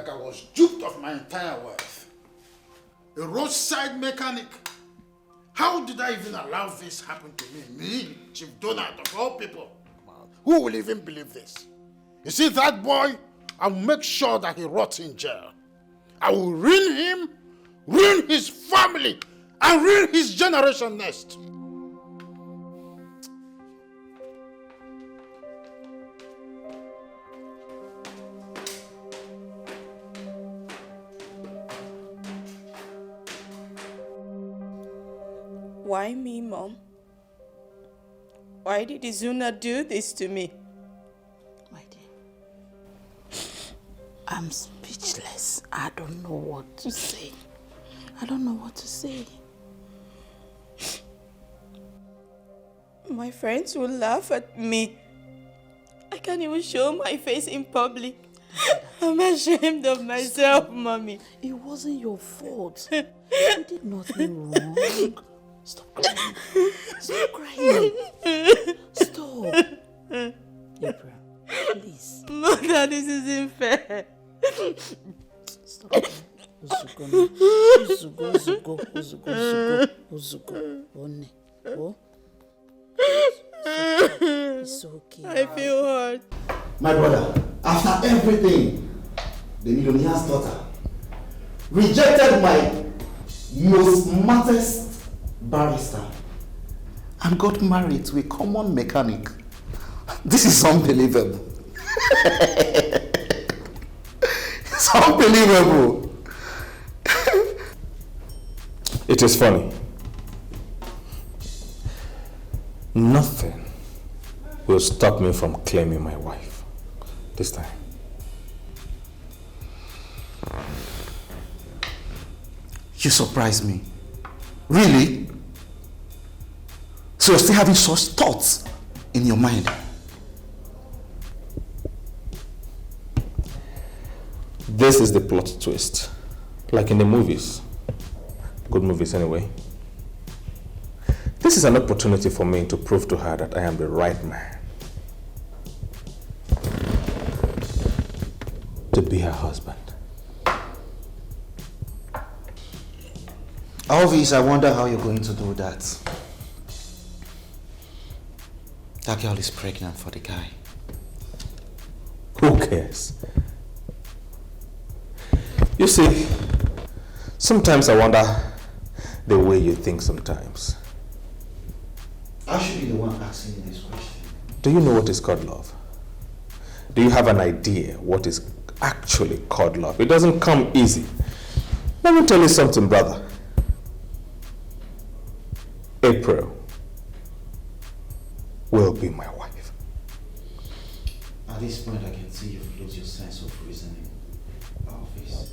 like I was duped of my entire wealth. A roadside mechanic. How did I even allow this happen to me? Me, Chief Donald of all people. Who will even believe this? You see that boy? I will make sure that he rots in jail. I will ruin him, ruin his family, and ruin his generation next. Why me, Mom? Why did Izuna do this to me? My dear, I'm speechless. I don't know what to say. I don't know what to say. My friends will laugh at me. I can't even show my face in public. I'm ashamed of myself, Mommy. It wasn't your fault. You did nothing wrong. Stop crying. Stop crying. Stop. April, please. Mother, this isn't fair. Stop crying. Uzugo. One. Oh. It's okay. I feel hurt. My brother, after everything, the millionaire's daughter rejected my most modest barrister and got married to a common mechanic. This is unbelievable. It's unbelievable. It is funny. Nothing will stop me from claiming my wife this time. You surprise me. Really? So you're still having such thoughts in your mind? This is the plot twist. Like in the movies. Good movies anyway. This is an opportunity for me to prove to her that I am the right man to be her husband. Always, I wonder how you're going to do that. That girl is pregnant for the guy. Who cares? You see, sometimes I wonder the way you think sometimes. I should be the one asking you this question. Do you know what is called love? Do you have an idea what is actually called love? It doesn't come easy. Let me tell you something, brother. April will be my wife. At this point, I can see you've lost your sense of reasoning. Always.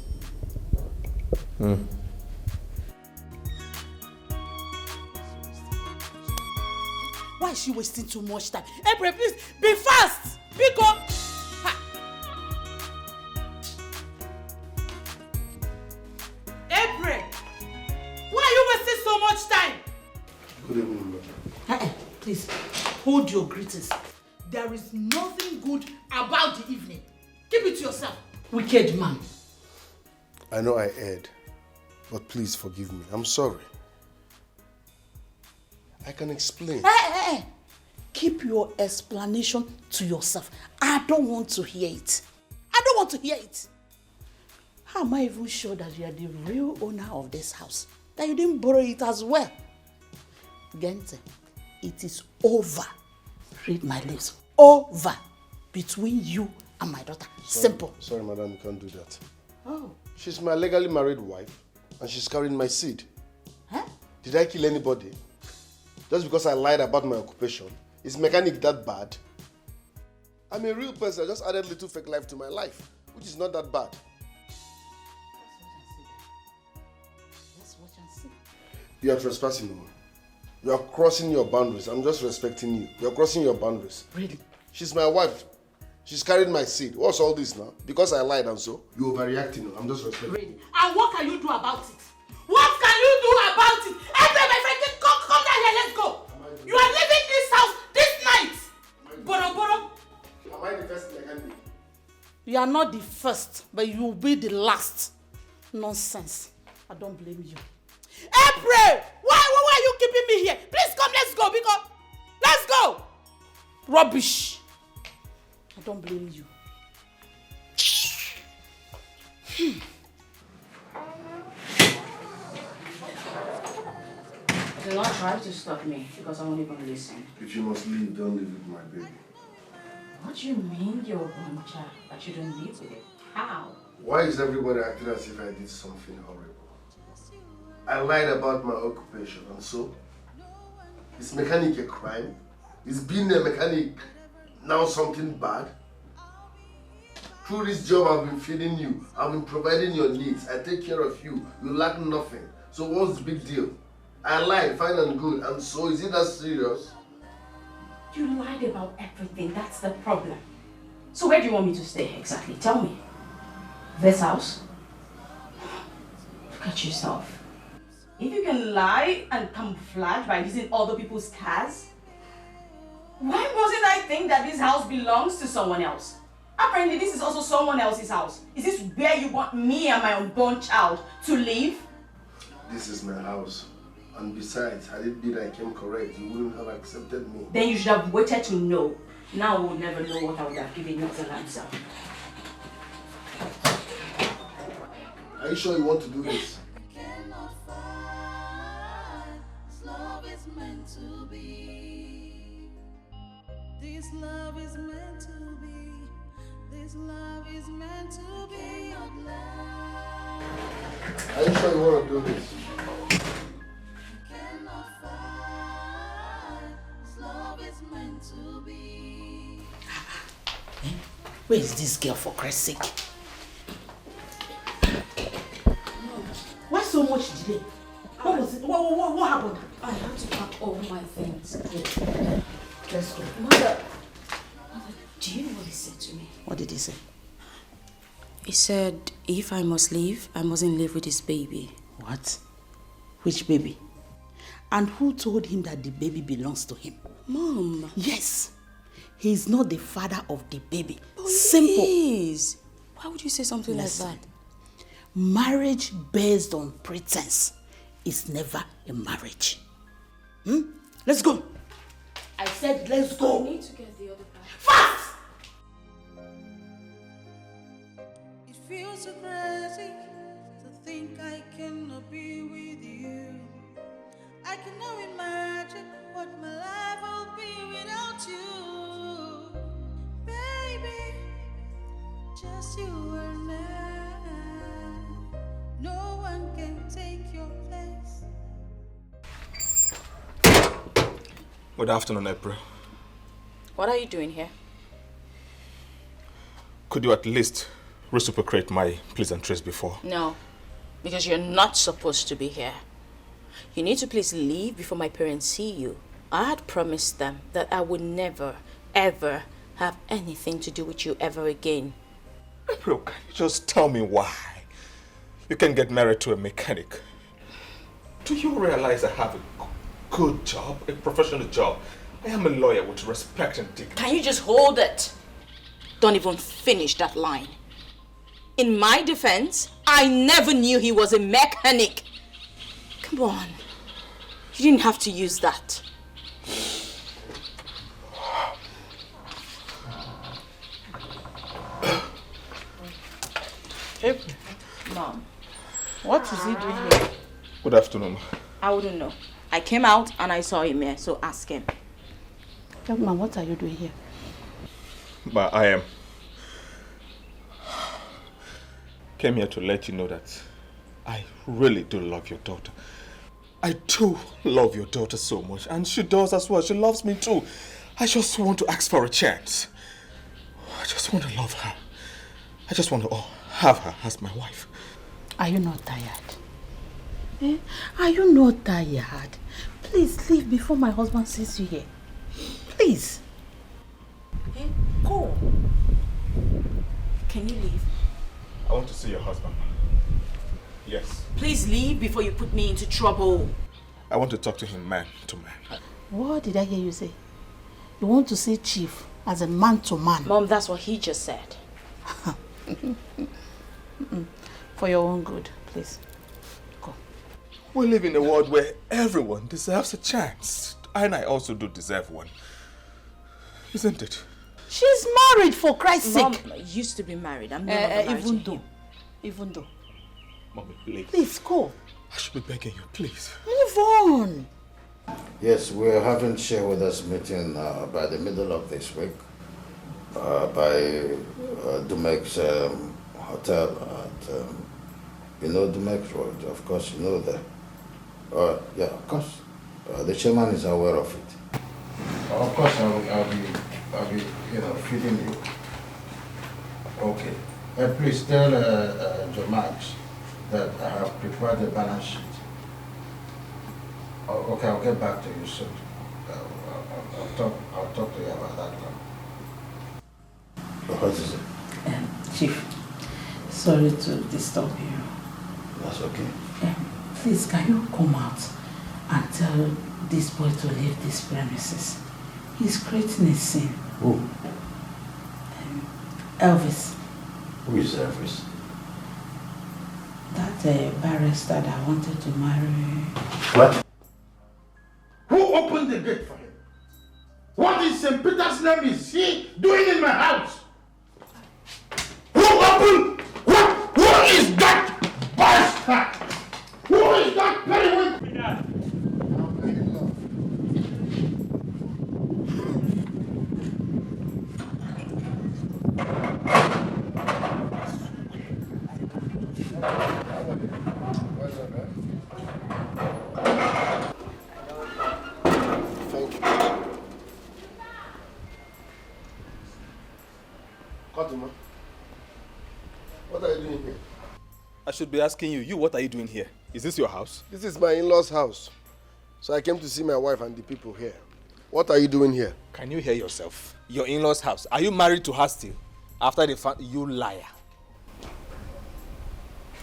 Why is she wasting too much time? April, please, be fast! Pick up! April! Why are you wasting so much time? Good evening, madam. Please, hold your greetings. There is nothing good about the evening. Keep it to yourself, wicked man. I know I erred, but please forgive me. I'm sorry. I can explain. Hey. Keep your explanation to yourself. I don't want to hear it. How am I even sure that you are the real owner of this house? That you didn't borrow it as well? Gente, it is over. Read my lips. Over. Between you and my daughter. Simple. Sorry, madam, you can't do that. Oh. She's my legally married wife, and she's carrying my seed. Huh? Did I kill anybody? Just because I lied about my occupation? Is mechanic that bad? I'm a real person. I just added little fake life to my life, which is not that bad. Let's watch and see. You are trespassing, woman. You are crossing your boundaries. I'm just respecting you. You are crossing your boundaries. Really? She's my wife. She's carried my seed. What's all this now? Because I lied and so? You're overreacting. I'm just respecting. Really? And what can you do about it? What can you do about it? April, my friend, come down here, let's go. You are leaving this house this night. Boro. Am I the first mechanic? You are not the first, but you will be the last. Nonsense. I don't blame you. April! Why are you keeping me here? Please come, let's go, because... Let's go! Rubbish. I don't blame you. Do not try to stop me, because I won't even listen. If you must leave, don't leave with my baby. What do you mean you're born child? I shouldn't live with it. How? Why is everybody acting as if I did something horrible? I lied about my occupation, and so? Is mechanic a crime? Is being a mechanic now something bad? Through this job I've been feeding you, I've been providing your needs, I take care of you, you lack nothing. So what's the big deal? I lied, fine and good, and so is it that serious? You lied about everything, that's the problem. So where do you want me to stay exactly? Tell me. This house? Look at yourself. If you can lie and camouflage by using other people's cars, why mustn't I think that this house belongs to someone else? Apparently this is also someone else's house. Is this where you want me and my unborn child to live? This is my house. And besides, had it been I came correct, you wouldn't have accepted me. Then you should have waited to know. Now we'll never know what I would have given you as an answer. Are you sure you want to do this? This love is meant to be. This love is meant to be. Are you sure you want to do this? Where is this girl, for Christ's sake? Why so much delay? What was it? What happened? I had to pack all my things. Let's go. Mother, do you know what he said to me? What did he say? He said, if I must leave, I mustn't live with his baby. What? Which baby? And who told him that the baby belongs to him? Mom. Yes. He's not the father of the baby. But Simple. he is. Why would you say something Listen, like that? Marriage based on pretense is never a marriage. Let's go. I said let's go. I need to get the other part. Fast! It feels so crazy to think I cannot be with you. I cannot imagine what my life will be without you. Baby, just you and I. No one can take your place. Good afternoon, April. What are you doing here? Could you at least reciprocate my pleasantries before? No, because you're not supposed to be here. You need to please leave before my parents see you. I had promised them that I would never, ever have anything to do with you ever again. April, can you just tell me why you can get married to a mechanic? Do you realize I have a good job, a professional job? I am a lawyer with respect and dignity. Can you just hold it? Don't even finish that line. In my defense, I never knew he was a mechanic. Come on. You didn't have to use that. April, Mom, what is he doing here? Good afternoon. I wouldn't know. I came out and I saw him here, so ask him. Young man, what are you doing here? But I came here to let you know that I really do love your daughter. I do love your daughter so much, and she does as well. She loves me too. I just want to ask for a chance. I just want to love her. I just want to have her as my wife. Are you not tired? Eh? Are you not tired? Please leave before my husband sees you here. Please. Hey, go. Can you leave? I want to see your husband. Yes. Please leave before you put me into trouble. I want to talk to him man to man. What did I hear you say? You want to see Chief as a man to man? Mom, that's what he just said. For your own good, please. Go. We live in a world where everyone deserves a chance. And I also do deserve one. Isn't it? She's married, for Christ's sake. Mom used to be married. I'm no longer married to him. Even though. Mommy, please. Please, go. I should be begging you, please. Move on. Yes, we're having shareholders meeting by the middle of this week by Dumex's hotel at, you know, Dumex Road. Of course, you know that. Yeah, of course. The chairman is aware of it. Of course, I'll be, feeding you. Okay. Please tell Jomax that I have prepared the balance sheet. Okay, I'll get back to you soon. I'll talk to you about that one. What is it? Chief, sorry to disturb you. That's okay. Please, can you come out and tell this boy to leave this premises? He's creating a scene. Who? Elvis. Who is Elvis? That barrister that wanted to marry. What? Who opened the gate for him? What in St. Peter's name is he doing in my house? Who opened? Who is that bastard? Who is that periwinkle? What are you doing here? I should be asking you, what are you doing here? Is this your house? This is my in-laws' house. So I came to see my wife and the people here. What are you doing here? Can you hear yourself? Your in-laws' house. Are you married to her still? After they found you liar.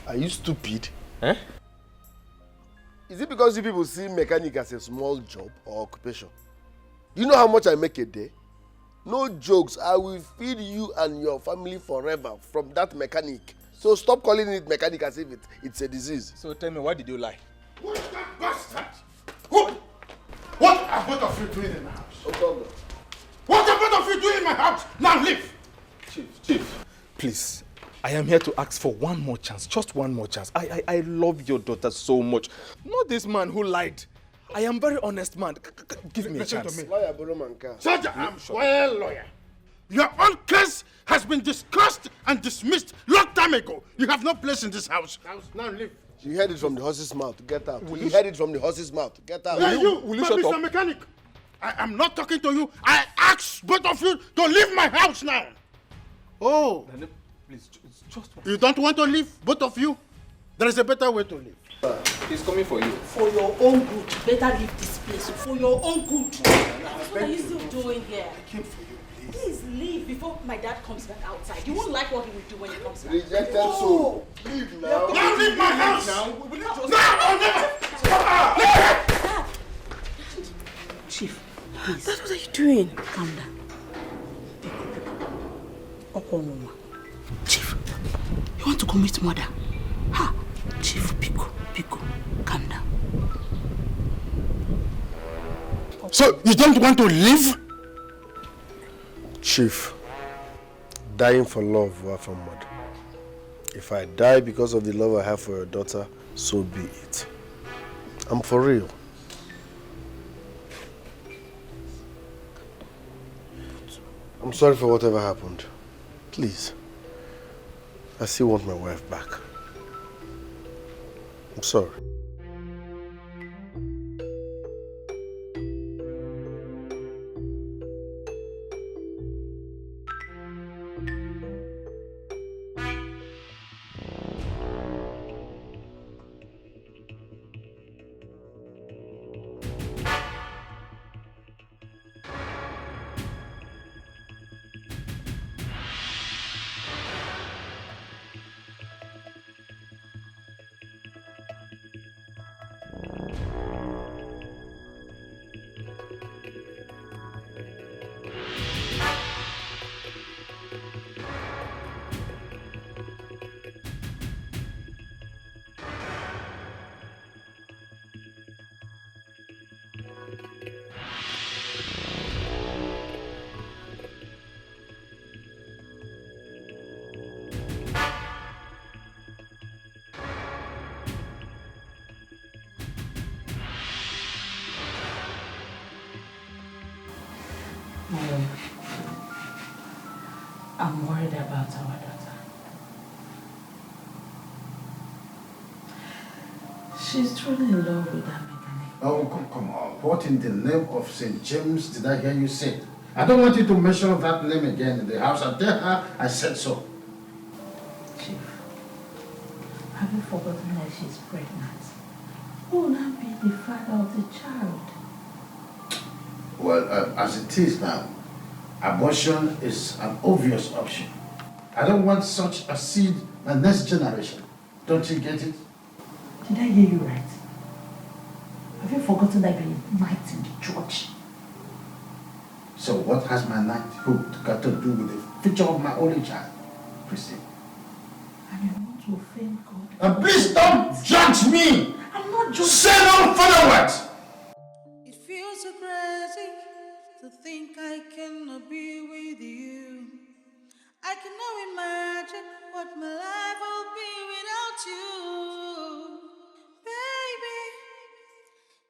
Are you stupid? Eh? Is it because you people see mechanic as a small job or occupation? Do you know how much I make a day? No jokes, I will feed you and your family forever from that mechanic. So stop calling it mechanic as if it's a disease. So tell me, why did you lie? What's that bastard? What are both of you doing in my house? No problem. What are both of you doing in my house? Now leave! Chief. Please, I am here to ask for one more chance, just one more chance. I love your daughter so much. Not this man who lied. I am very honest man. Give me a chance. To me. Lawyer Boromanka. Sergeant, I'm well lawyer. Your own case has been discussed and dismissed long time ago. You have no place in this house. Now leave. You heard it from the horse's mouth. Get out. You heard it from the horse's mouth. Get out. Will you shut up? Mr. Mechanic, I am not talking to you. I ask both of you to leave my house now. Oh. Please, just one. You don't want to leave, both of you? There is a better way to leave. He's coming for you. For your own good, better leave this place. For your own good. What are you still doing here? I came for you, please. Please leave before my dad comes back outside. You won't like what he will do when he comes back. Rejected soul. Leave now. Now leave my house! Dad! Chief, please. Dad, what are you doing? Calm down. Okonoma. Chief, you want to commit murder? Ha! Chief, Pico, calm down. So, you don't want to leave? Chief, dying for love or for murder. If I die because of the love I have for your daughter, so be it. I'm for real. I'm sorry for whatever happened. Please. I still want my wife back. I'm sorry. Mom, I'm worried about our daughter. She's truly in love with that mechanic. Oh, come on. What in the name of St. James did I hear you say? I don't want you to mention that name again in the house and tell her I said so. Chief, have you forgotten that she's pregnant? Who will now be the father of the child? Well, as it is now, abortion is an obvious option. I don't want such a seed in the next generation. Don't you get it? Did I hear you right? Have you forgotten that you're a knight in the church? So what has my knighthood got to do with the future of my only child, Christy? And you want to offend God? And please don't judge me! I'm not judging. Say no further words! It feels so crazy to think I cannot be with you. I cannot imagine what my life will be without you. Baby,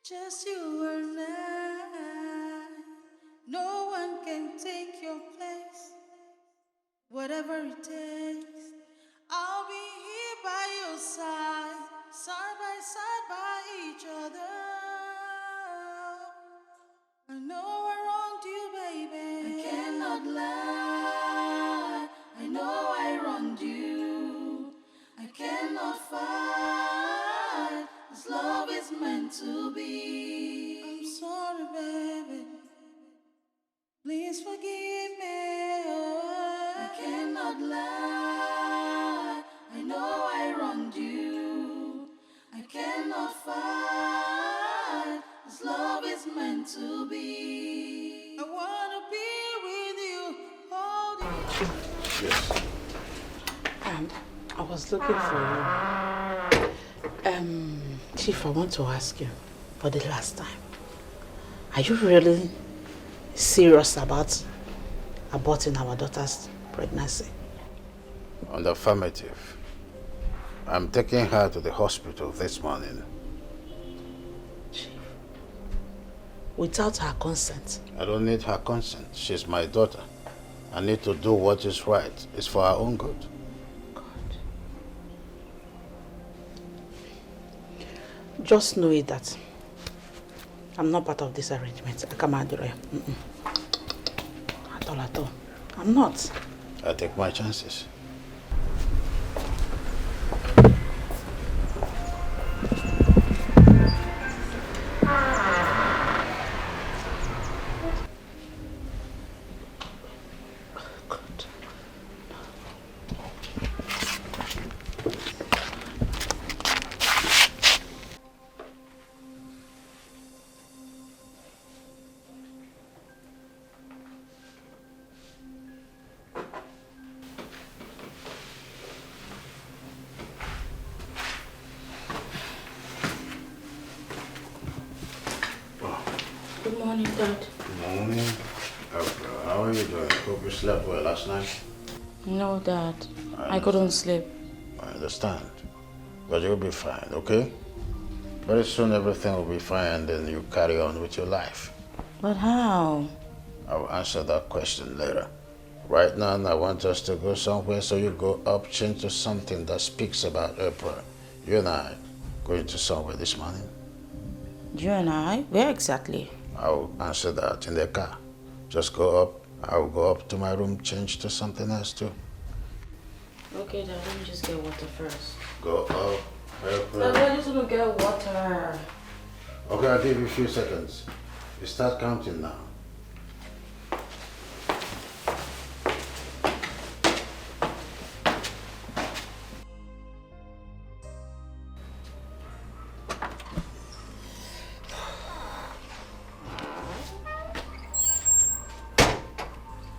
just you and I. No one can take your place. Whatever it takes, I'll be here by your side, side by each other. I know I wronged you, baby. I cannot lie. I know I wronged you. I cannot fight. This love is meant to be. I'm sorry, baby. Please forgive me. I cannot lie. I know I wronged you. I cannot fight. This love is meant to be. I wanna be with you, hold you. Yes. I was looking for you. Chief, I want to ask you for the last time. Are you really serious about aborting our daughter's pregnancy? On the affirmative. I'm taking her to the hospital this morning. Chief, without her consent? I don't need her consent. She's my daughter. I need to do what is right. It's for her own good. Just know it that I'm not part of this arrangement. I can't adore you. At all. I'm not. I take my chances. Good morning, Dad. Good morning. How are you doing? Hope you slept well last night. No, Dad. I couldn't sleep. I understand. But you'll be fine, okay? Very soon everything will be fine and then you carry on with your life. But how? I'll answer that question later. Right now, I want us to go somewhere, so you go up, change to something that speaks about April. You and I going to somewhere this morning. You and I? Where exactly? I'll answer that in the car. Just go up. I'll go up to my room, change to something else too. Okay, Dad, let me just get water first. Go up. Dad, I just want to get water. Okay, I'll give you a few seconds. You start counting now.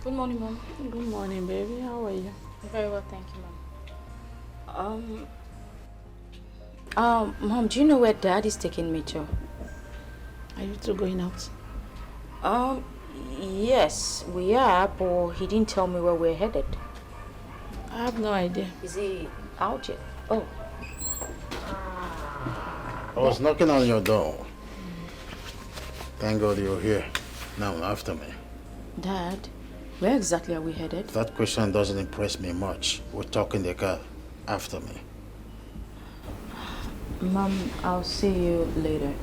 Good morning, Mom. Good morning, baby. How are you? Very well, thank you, Mom. Mom, do you know where Dad is taking me to? Are you two going out? Yes, we are, but he didn't tell me where we're headed. I have no idea. Is he out yet? Oh. I was knocking on your door. Thank God you're here. Now after me. Dad, where exactly are we headed? That question doesn't impress me much. We'll talk in the car after me. Mom, I'll see you later.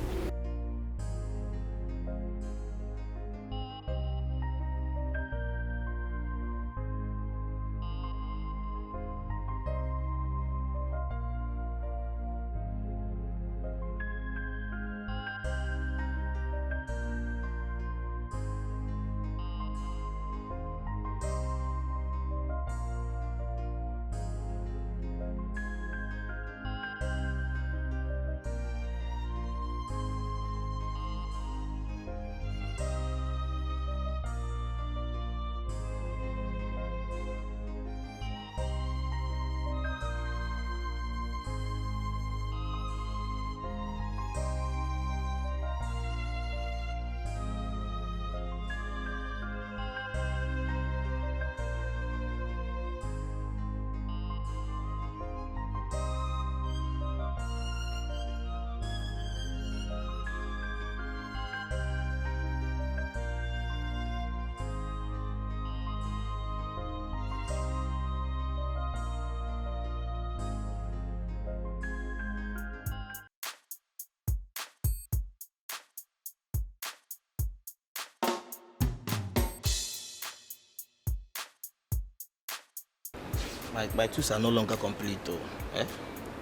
My tools are no longer complete though. Eh?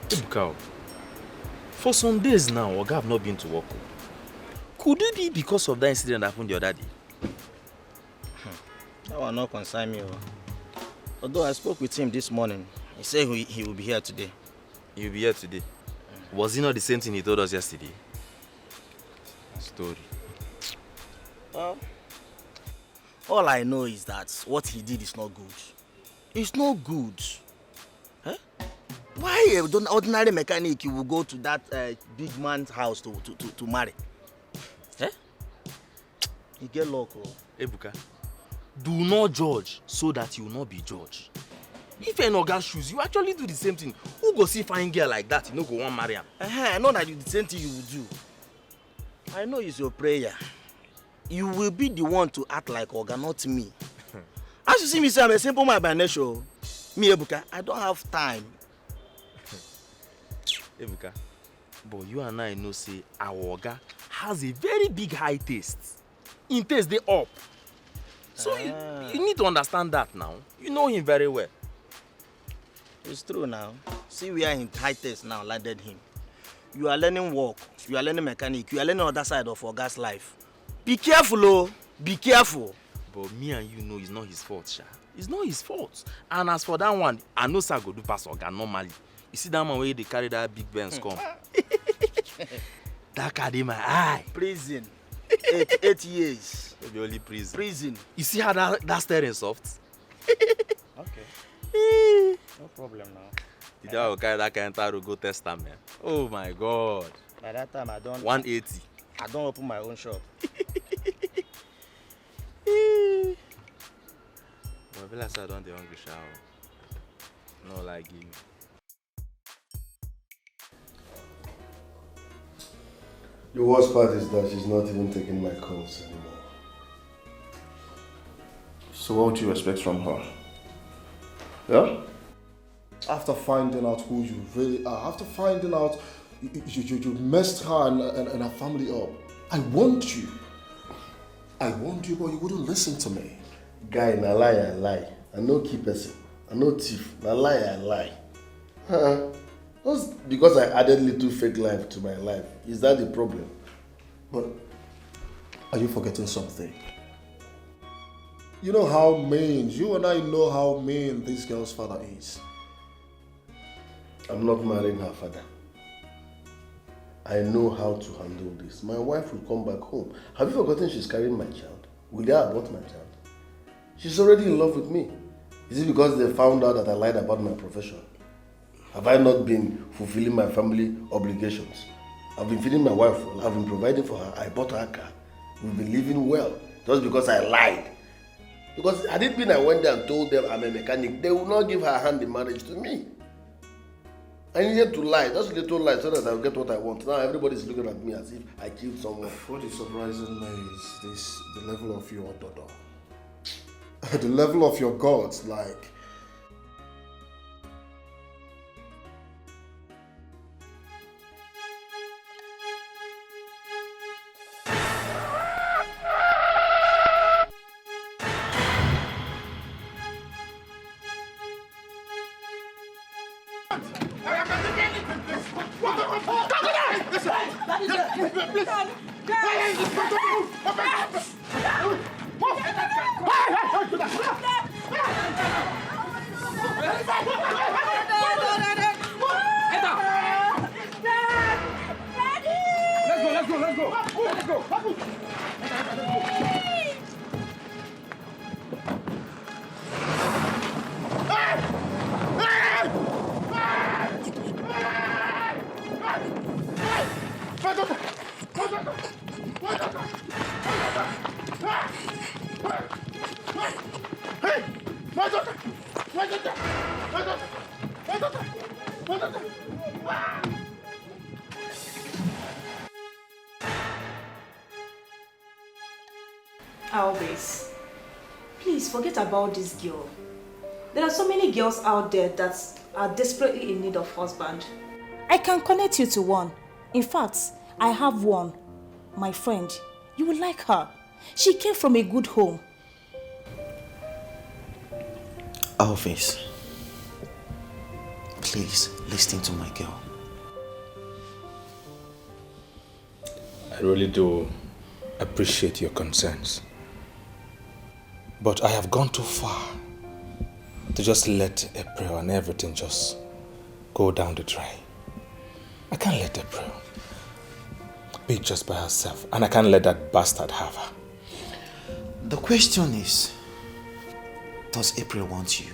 Ebuka, for some days now, Oga have not been to work. Could it be because of that incident that happened the other day? That will not concern me. Although I spoke with him this morning, he said he will be here today. He will be here today. Was it not the same thing he told us yesterday? Story. Well, all I know is that what he did is not good. It's not good. Huh? Why an ordinary mechanic you will go to that big man's house to marry? Eh? You get loco. Ebuka, do not judge so that you will not be judged. If an Oga shoes, you actually do the same thing. Who go see fine girl like that, you no go want marry am? I know that the same thing you will do. I know it's your prayer. You will be the one to act like Oga, not me. As you see me say, I'm a simple man by nature. Me, Ebuka, I don't have time. Ebuka, but you and I know say our Oga has a very big high taste. In taste they up. So you need to understand that now. You know him very well. It's true now. See where in high taste now landed him. You are learning work, you are learning mechanic, you are learning other side of Oga's life. Be careful, oh. Be careful. But me and you know it's not his fault, Sha. It's not his fault. And as for that one, I know sir go do pass Oga normally. You see that man where they carry that big Benz come. That car in my eye. Prison. 8 years. Maybe only prison. Prison. You see how that steering soft? Okay. No problem now. The day I will carry that kind of car to go test them, man. Oh my God. By that time I don't 180. I don't open my own shop. Well, I feel like I don't the hungry shower. No, like you. The worst part is that she's not even taking my calls anymore. So what would you expect from her? Yeah? After finding out who you really are, after finding out you messed her and her family up, I want you, but you wouldn't listen to me. Guy, na lie I lie. I no key person. I no thief. Na lie I lie. Just because I added little fake life to my life. Is that the problem? But are you forgetting something? You know how mean, you and I know how mean this girl's father is. I'm not marrying her father. I know how to handle this. My wife will come back home. Have you forgotten she's carrying my child? Will they abort my child? She's already in love with me. Is it because they found out that I lied about my profession? Have I not been fulfilling my family obligations? I've been feeding my wife well. I've been providing for her. I bought her a car. We've been living well. Just because I lied. Because had it been I went there and told them I'm a mechanic, they would not give her hand in marriage to me. I needed to lie, just a little lie, so that I'll get what I want. Now everybody's looking at me as if I killed someone. What is surprising me is the level of your daughter. the level of your gods, like... Always. Please forget about this girl. There are so many girls out there that are desperately in need of husband. I can connect you to one. In fact, I have one. My friend, you will like her. She came from a good home. Always. Please listen to my girl. I really do appreciate your concerns. But I have gone too far to just let April and everything just go down the drain. I can't let April be just by herself, and I can't let that bastard have her. The question is, does April want you?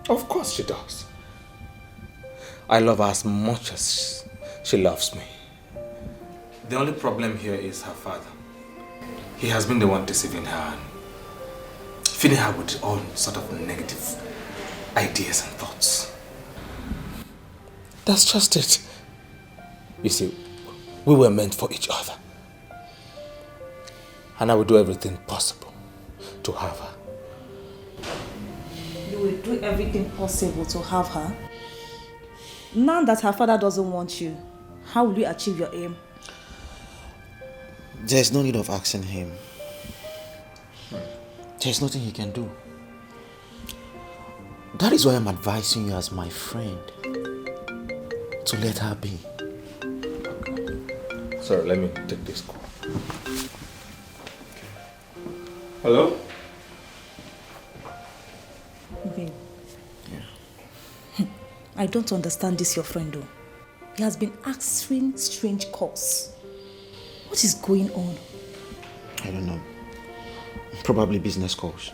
Of course she does. I love her as much as she loves me. The only problem here is her father. He has been the one deceiving her and filling her with all sort of negative ideas and thoughts. That's just it. You see, we were meant for each other. And I will do everything possible to have her. You will do everything possible to have her? Now that her father doesn't want you, how will you achieve your aim? There's no need of asking him. There's nothing he can do. That is why I'm advising you as my friend to let her be. Sorry, let me take this call. Hello? Babe. Yeah. I don't understand this, your friend, though. He has been answering strange calls. What is going on? I don't know. Probably business calls.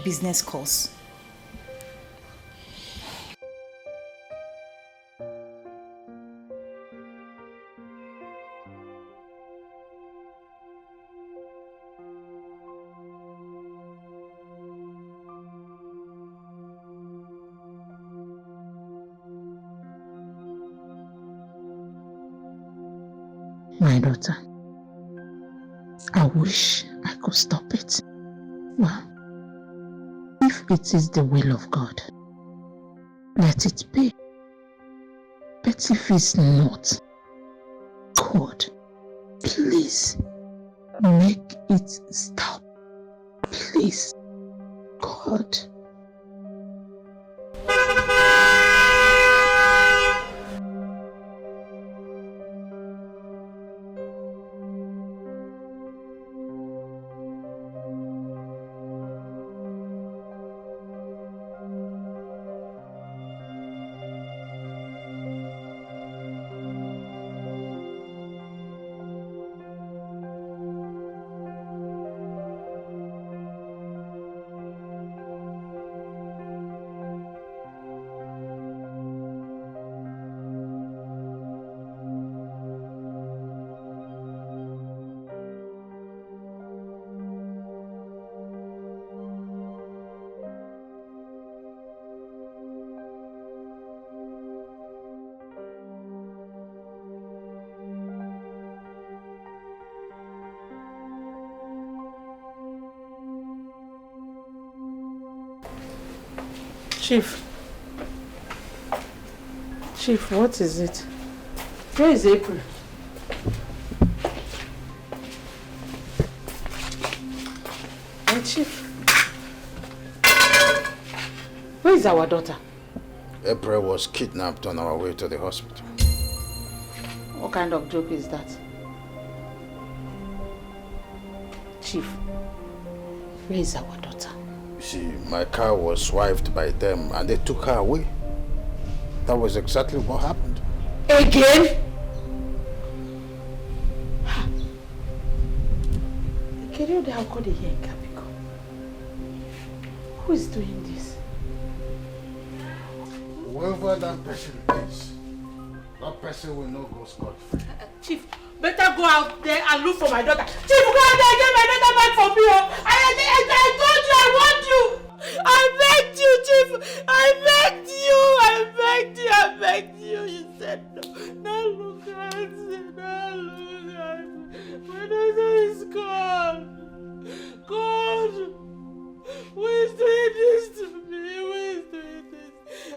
Business calls? My daughter, I wish I could stop it. Well, if it is the will of God, let it be. But if it's not, God, please make it stop. Please, God. Chief. Chief, what is it? Where is April? Hey, Chief. Where is our daughter? April was kidnapped on our way to the hospital. What kind of joke is that? Chief, where is our daughter? You see, my car was swiped by them and they took her away. That was exactly what happened. Again? They have got a here in Capico. Who is doing this? Whoever that person is, that person will not go scot-free. Chief, better go out there and look for my daughter. Chief, go out there and get my daughter back for me. I told you I want you. I begged you, Chief. I begged you. I begged you. You said no. Now look at it. Now look at it. My daughter is gone. God, who is doing this to me? Who is doing this?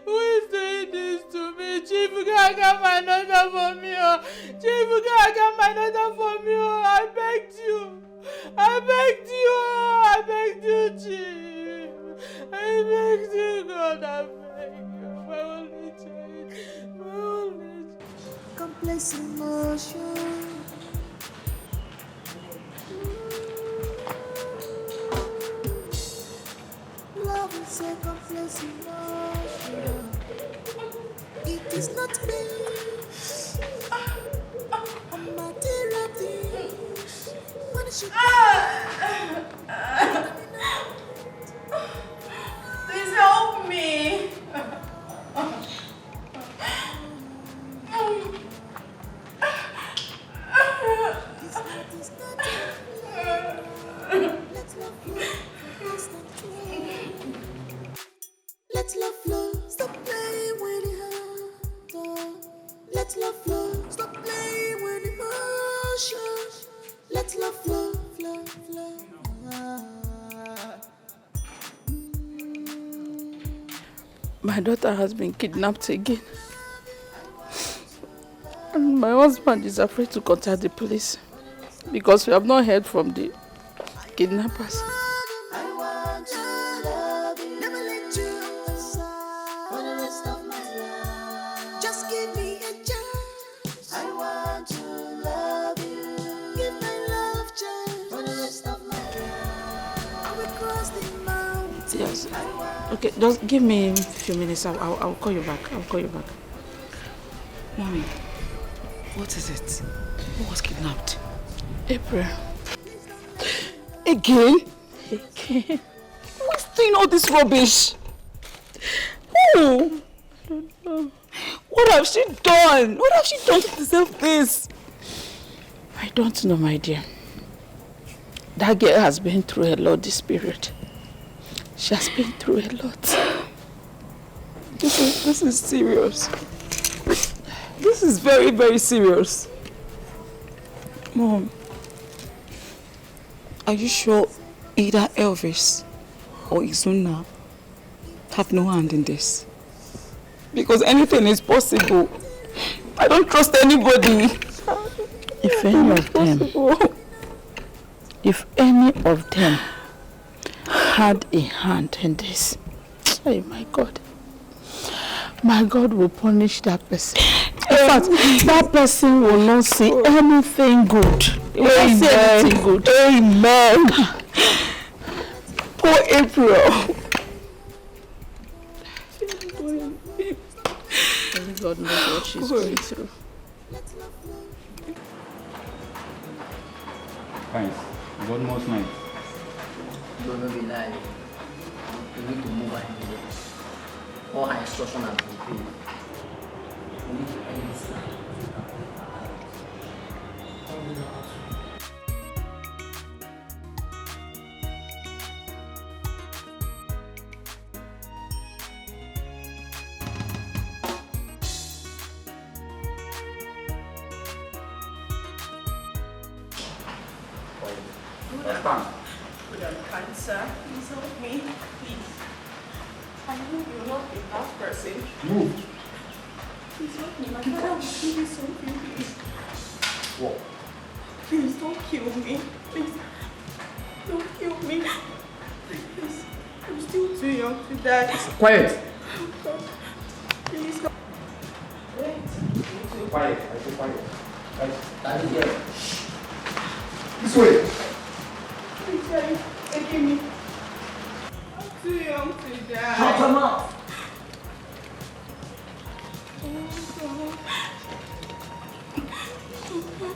Who is doing this to me? Chief, you can't get my daughter for me. Chief, you can't get my daughter for me. I begged you. I begged you, Chief. I begged you, God. I beg you. My only child. My only child. Complex emotion. Love is a complex emotion. It is not me. I'm material things. What is your Please help me. Let love flow, stop playing with the heart. Let love flow, stop playing with emotions. Let love flow, flow, flow. My daughter has been kidnapped again. And my husband is afraid to contact the police because we have not heard from the kidnappers. I want to love you, never let you aside for the rest of my life. Just give me a chance. I want to love you, give my love chance for the rest of my life. I will cross the mountains. Yes. Okay, just give me a few minutes. I'll call you back. I'll call you back. Mommy, what is it? Who was kidnapped? April. Again? Again? Who is doing all this rubbish? Who? I don't know. What have she done? What have she done to deserve this? I don't know, my dear. That girl has been through a lot this period. She has been through a lot. This is serious. This is very, very serious. Mom, are you sure either Elvis or Izuna have no hand in this? Because anything is possible. I don't trust anybody. If any of them had a hand in this, oh my God will punish that person. In fact, that person will not see anything good. He will not see anything good. Amen. Poor April. Only God knows what she's going through. Guys, it's almost night. Don't know be lie. We need to move ahead. All her instructions have been paid. We need to end this now. Good on, sir. Please help me. Please. I know you're not a bad person. Move. Please help me. My father will give me something, please. What? Please don't kill me. Please. Don't kill me. Please. I'm still too young to die. Quiet. God. Please help. Wait. Quiet. I say quiet. Daddy here. This way. Please, Daddy. Forgive me. I'm too young to die. Shut your mouth. Oh, God.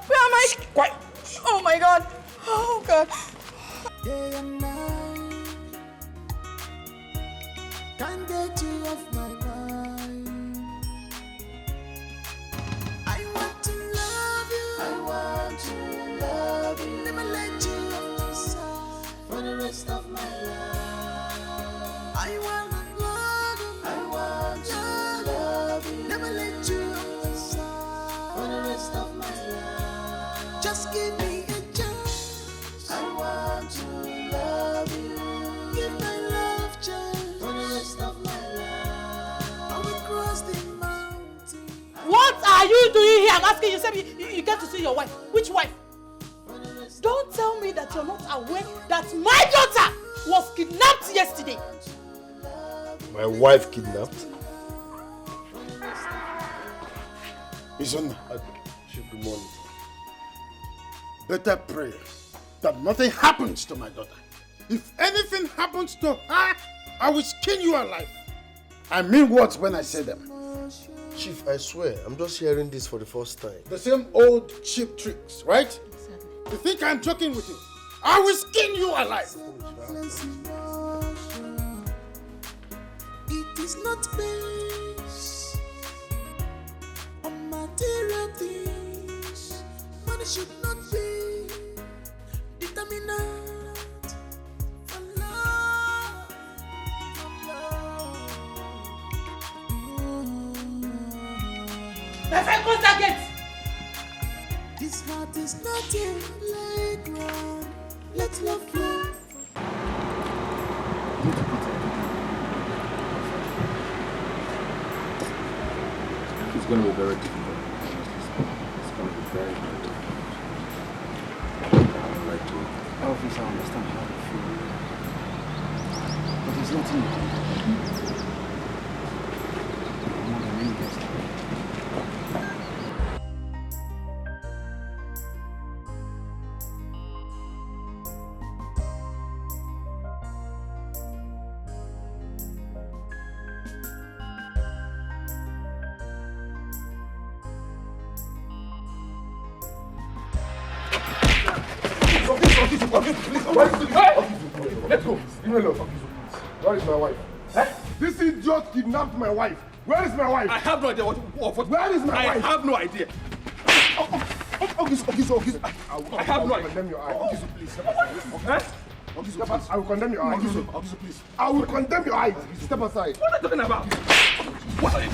Where am I? Quiet. Oh my God. Oh God. Day and night, can't get you off my mind. I want to love you. I want to love you. Never let you off my side for the rest of my life. I want to love you. I want to love you. Never let you off my side for the rest of my life. Just give me a chance. I want to love you. Give my love chance for the rest of my life. I will cross the mountain. What are you doing here? I'm asking you. Said you get to see your wife. Which wife? Don't tell me that you're not aware that my daughter was kidnapped yesterday. My wife kidnapped? Izuna, Chief, good morning. better pray that nothing happens to my daughter. If anything happens to her, I will skin you alive. I mean words when I say them. Chief, I swear, I'm just hearing this for the first time. The same old cheap tricks, right? You think I'm joking with you? I will skin you alive. It is not based on material things. Money should not be determinant for love. My friend, close that gate. This heart is not a playground. Let love flow. It's going to be very difficult. It's going to be very, very difficult. I would like to. Elvis, I understand how you feel. But there's nothing you can do. More than any guest. Let's go. Leave me alone. Where is my wife? This idiot kidnapped my wife. Where is my wife? I have no idea what. Where is my wife? I have no idea. Ogiso. I have no idea. Condemn your eye. Ogiso, please. Step aside. Ogiso, I will condemn your eye. Ogiso, please. I will condemn your eye. Step aside. What are you talking about? What are you?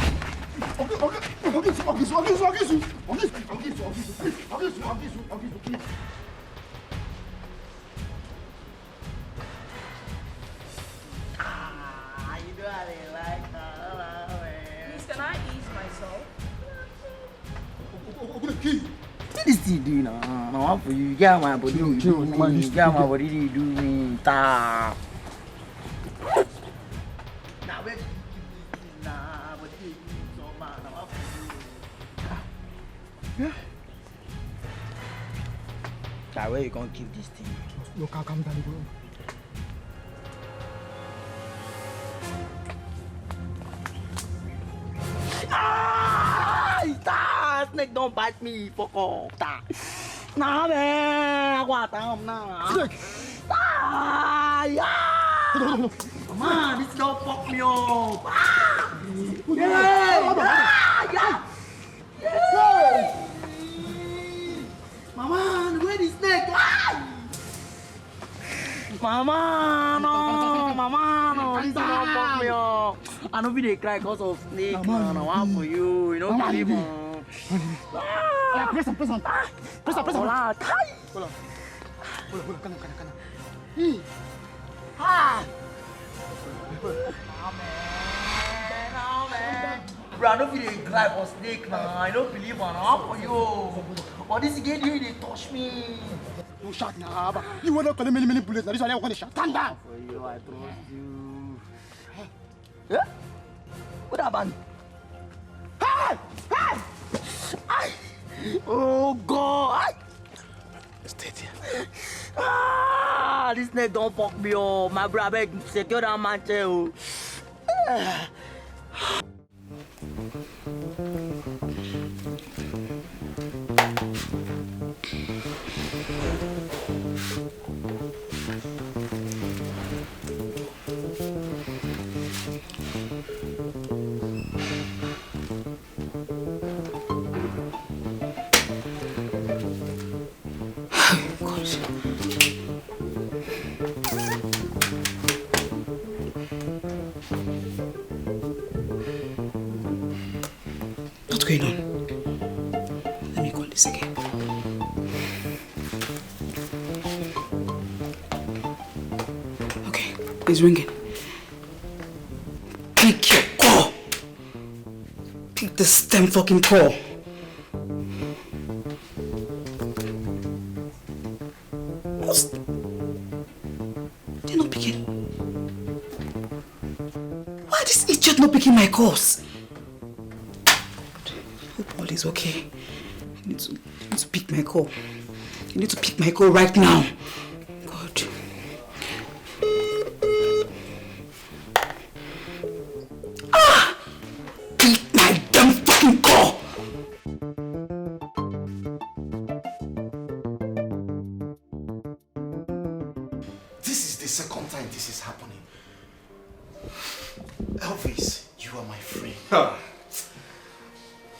Ogiso, please. You know how they like Please, can I ease myself? What is he doing now? Now, for you, get my body, you do me. Get my body, you do me. Ta. Now, where did you keep this thing now? But you so bad. Now, for you. Yeah. Now, where you gonna keep this thing? Look, I'll come down, bro. Ah, snake don't bite me. Fuck off. Nah, man. I want them now. Snake. Ah, yeah. Man, this girl fuck me up. Ah. Yeah. Mama, where is snake? Ah. Mama, no, this girl fuck me up. I know we dey cry because of snake, man. I want for you, you know, believe me. Ah. Yeah, press on. Press on. Hold on. Hold on. Come on. Ah! Bro, I don't feel they cry for snake now. I don't believe on how for you. But this again, they touch me. You shot now, Abba. You want to call many bullets. Now this one I want to shot. Stand down. For you, I trust you. Yeah? What happened? Hey! Ay! Oh God! Stay there. Ah! This snake don't fuck me up. My brother secure that man too. What's going on? Let me call this again. Okay, it's ringing. Pick your call. Pick this damn fucking call. What's... They're not picking. Why is this idiot not picking my calls? Hope all is okay. You need to pick my call. You need to pick my call right now. God. Ah! Pick my damn fucking call! This is the second time this is happening. Elvis, you are my friend.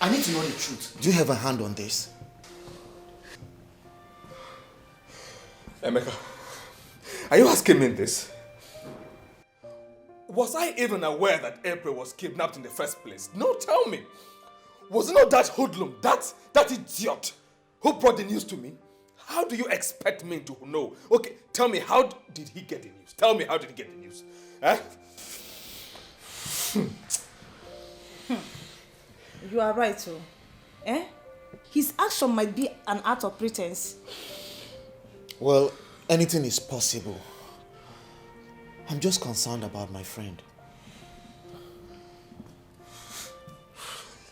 I need to know the truth. Do you have a hand on this? Emeka, are you asking me this? Was I even aware that April was kidnapped in the first place? No, tell me. Was it not that hoodlum, that idiot who brought the news to me? How do you expect me to know? Okay, tell me, how did he get the news? Tell me, how did he get the news? Eh? You are right, too. Eh? His action might be an act of pretense. Well, anything is possible. I'm just concerned about my friend.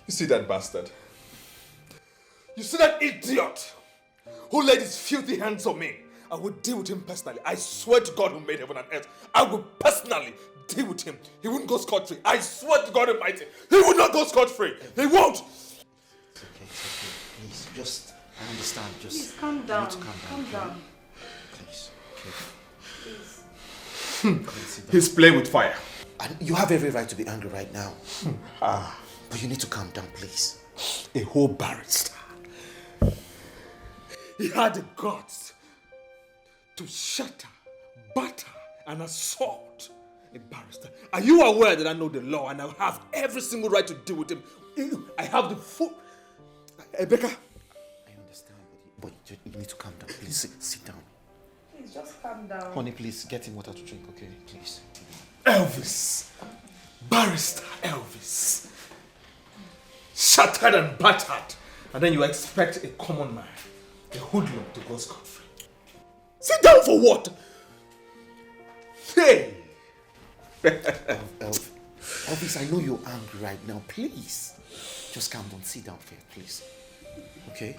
You see that bastard? You see that idiot who laid his filthy hands on me? I will deal with him personally. I swear to God who made heaven and earth. I will personally deal with him. He wouldn't go scot-free. I swear to God Almighty. He will not go scot-free. He won't. It's okay. Please, just, I understand. Just Please, calm down. You need to calm down. Please, okay. Please. He's playing with fire. And you have every right to be angry right now. But you need to calm down, please. A whole barrister. He had the guts to shatter, batter, and assault a barrister. Are you aware that I know the law and I have every single right to deal with him? I have the full... Rebecca? I understand, but you need to calm down. Please sit down. Please, just calm down. Honey, please get him water to drink, okay? Please. Elvis. Barrister Elvis. Shattered and battered. And then you expect a common man, a hoodlum, to go scot-free. Sit down for what? Hey! Elvis, I know you're angry right now. Please. Just calm down. Sit down, Faith, please. Okay?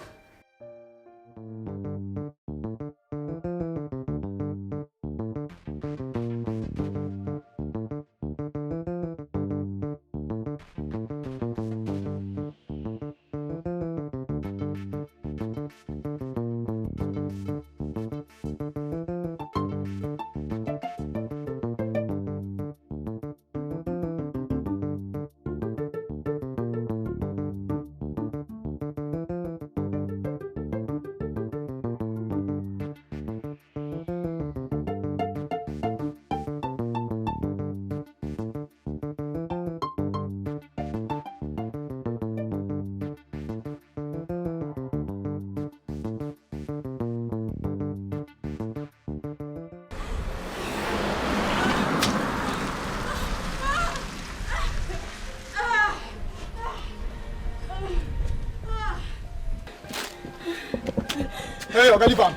Hey, Oga, leave am.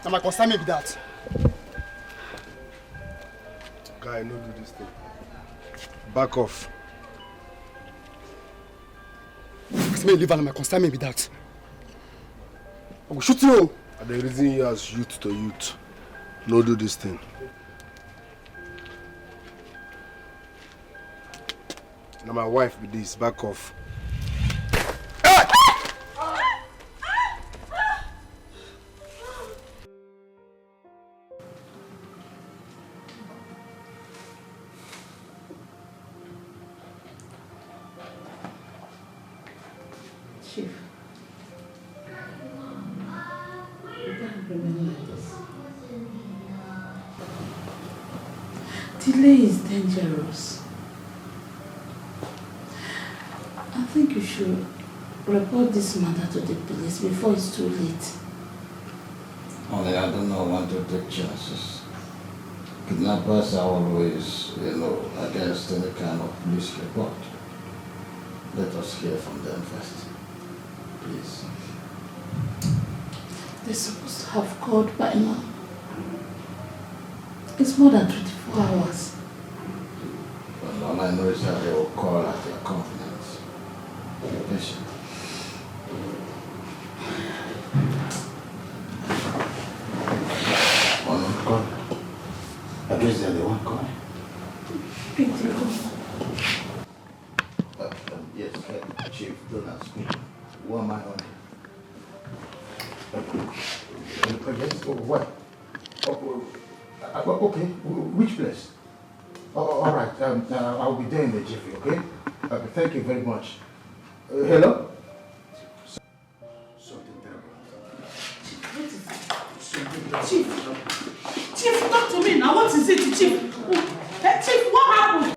Na my concern be that. Guy, no do this thing. Back off. As me leave am, na my concern be that. I will shoot you. And the reason you as youth to youth. No do this thing. Now my wife be this. Back off. Chief, you can't remain like this. Delay is dangerous. I think you should report this matter to the police before it's too late. Only I do not want to take chances. Kidnappers are always, against any kind of police report. Let us hear from them first. Please. They're supposed to have called by now. It's more than 24 hours. But all I know is that they will call at their convenience. Be patient. One will call. I guess they're the one calling. Yes, Chief, do not speak. Who am I on? Against what? Okay, which place? All right, I'll be there in the jiffy, okay? Thank you very much. Hello? Something terrible. Chief, talk to me now. What is it, Chief? Hey, Chief, what happened?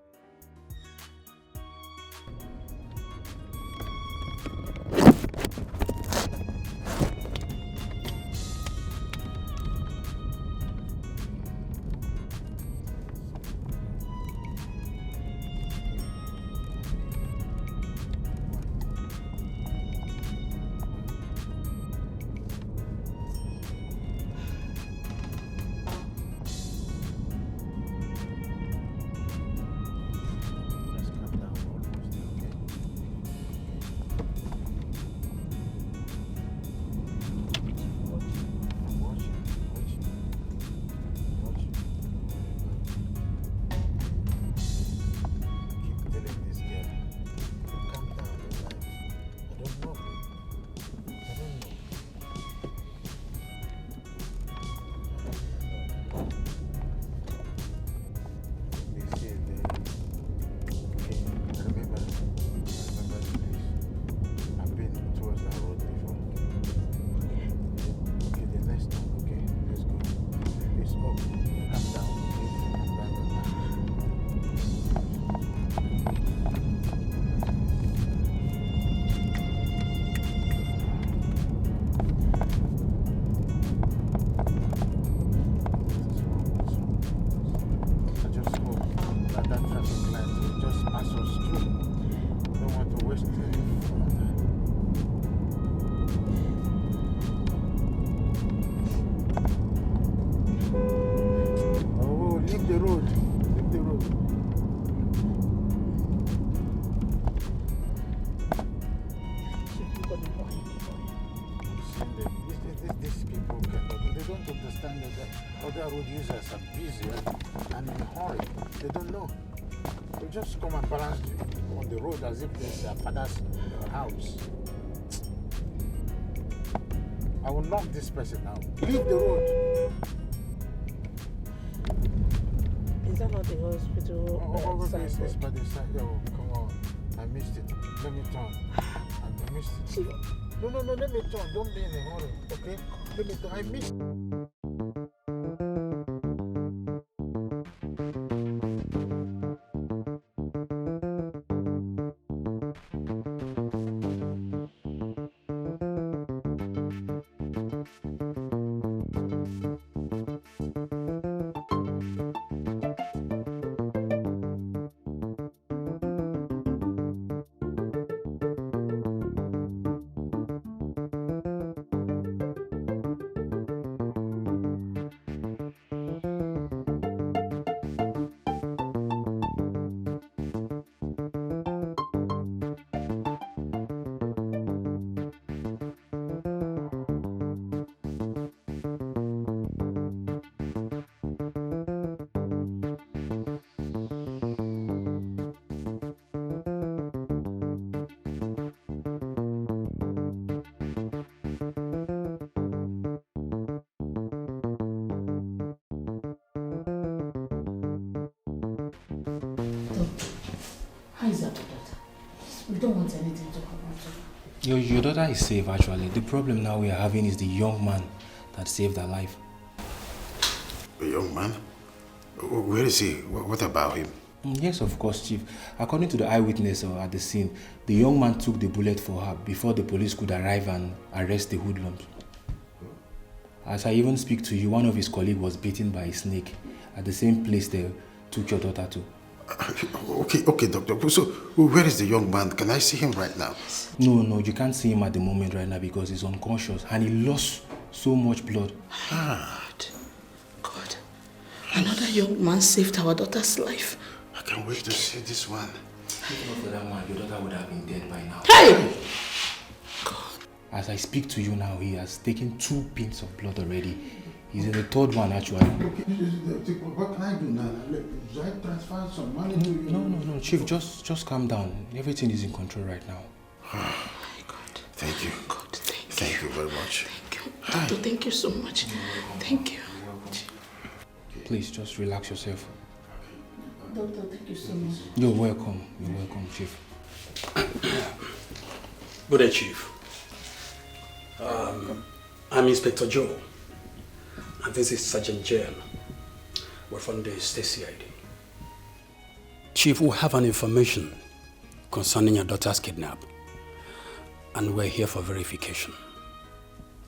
Road users are busy and in a hurry. They don't know. They just come and balance on the road as if it's their father's house. I will knock this person now. Leave the road. Is that not the hospital? It's by the side. Oh, come on. I missed it. Let me turn. I missed it. No, let me turn. Don't be in a hurry, okay? Let me turn. I missed it. We don't want anything to happen to her. Your daughter is safe, actually. The problem now we are having is the young man that saved her life. A young man? Where is he? What about him? Yes, of course, Chief. According to the eyewitness at the scene, the young man took the bullet for her before the police could arrive and arrest the hoodlums. As I even speak to you, one of his colleagues was bitten by a snake at the same place they took your daughter to. Okay, doctor. So, where is the young man? Can I see him right now? No, you can't see him at the moment right now because he's unconscious and he lost so much blood. God. Another young man saved our daughter's life. I can't wait to see this one. If not for that man, your daughter would have been dead by now. Hey! As I speak to you now, he has taken 2 pins of blood already. He's in the 3rd one actually. What can I do now? Should I transfer some money to you? No, Chief, just calm down. Everything is in control right now. Oh my God. Thank you. God, thank you very much. Thank you. Doctor, thank you so much. Thank you. Please, just relax yourself. Doctor, thank you so much. You're welcome, Chief. Good day, Chief. I'm Inspector Joe, and this is Sergeant Jane. We're from the State CID. Chief, we have an information concerning your daughter's kidnap, and we're here for verification.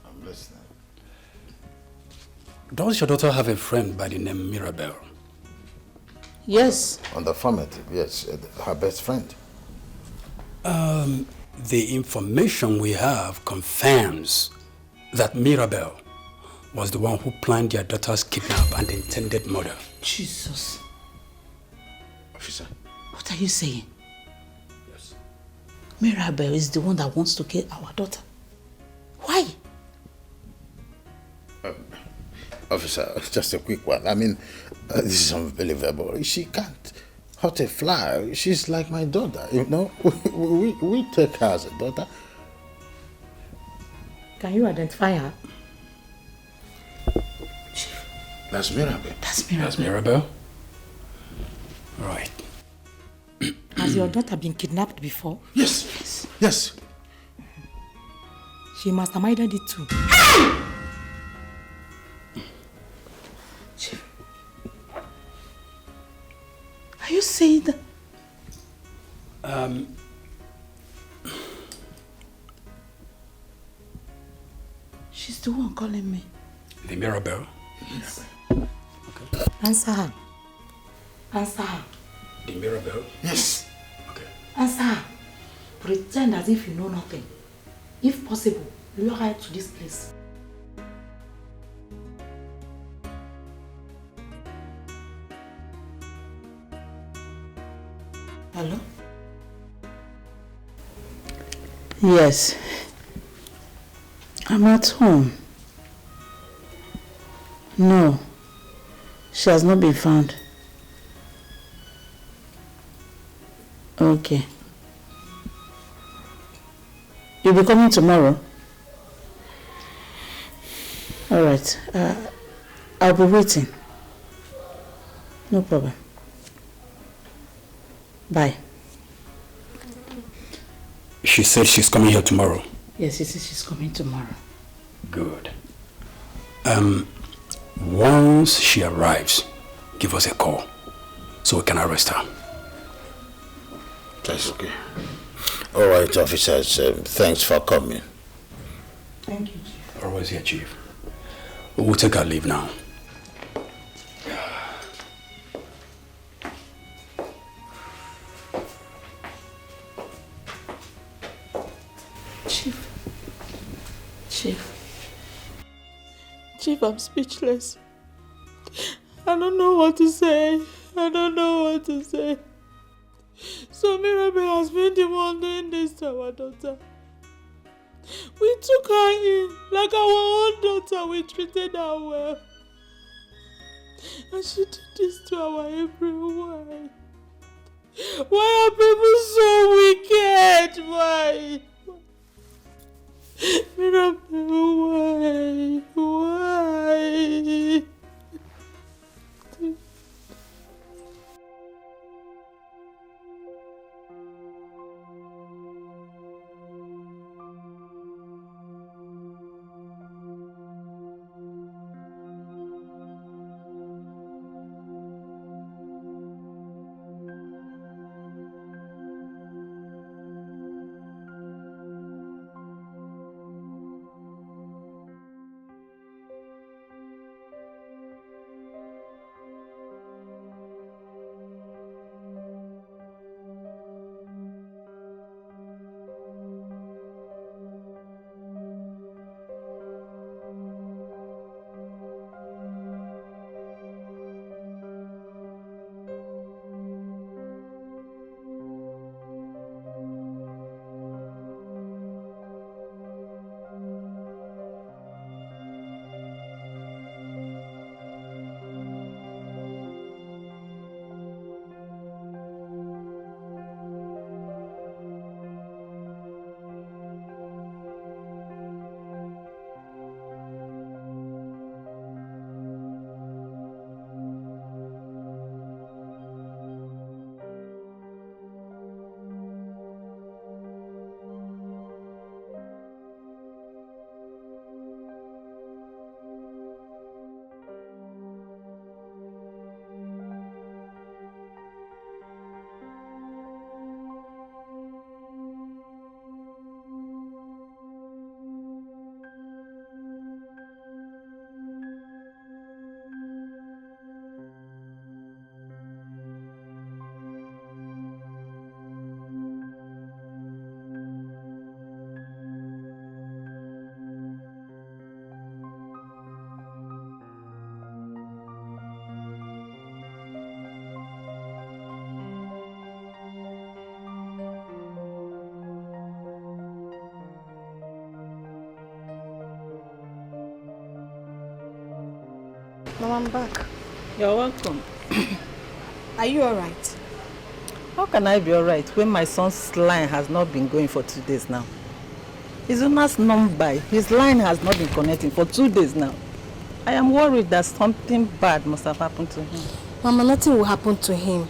I'm listening. Does your daughter have a friend by the name Mirabelle? Yes. On the affirmative, yes, her best friend. The information we have confirms that Mirabelle was the one who planned your daughter's kidnap and intended murder. Jesus. Officer. What are you saying? Yes. Mirabelle is the one that wants to kill our daughter. Why? Officer, just a quick one. I mean, this is unbelievable. She can't hurt a fly. She's like my daughter, you know. We take her as a daughter. Can you identify her? That's Mirabelle. That's Mirabelle? Right. Has your daughter been kidnapped before? Yes. She must have minded it too. Are you saying that? She's the one calling me. The Mirabelle? Yes. Okay. Answer her. The Mirabelle? Yes. Okay. Answer her. Pretend as if you know nothing. If possible, lure her to this place. Hello? Yes. I'm at home. No. She has not been found. Okay. You'll be coming tomorrow? Alright. I'll be waiting. No problem. Bye. She said she's coming here tomorrow. Yes, she says she's coming tomorrow. Good. Once she arrives, give us a call so we can arrest her. That's okay. All right, officers. Thanks for coming. Thank you, Chief. Always here, Chief. We'll take our leave now. Chief, I'm speechless. I don't know what to say. So Mirabelle has been the one doing this to our daughter. We took her in like our own daughter. We treated her well. And she did this to our everyone. Why are people so wicked? Why? Mirabelle, why? Now I'm back. You're welcome. Are you alright? How can I be alright when my son's line has not been going for 2 days now? Izuna's number, his line has not been connecting for 2 days now. I am worried that something bad must have happened to him. Mama, nothing will happen to him.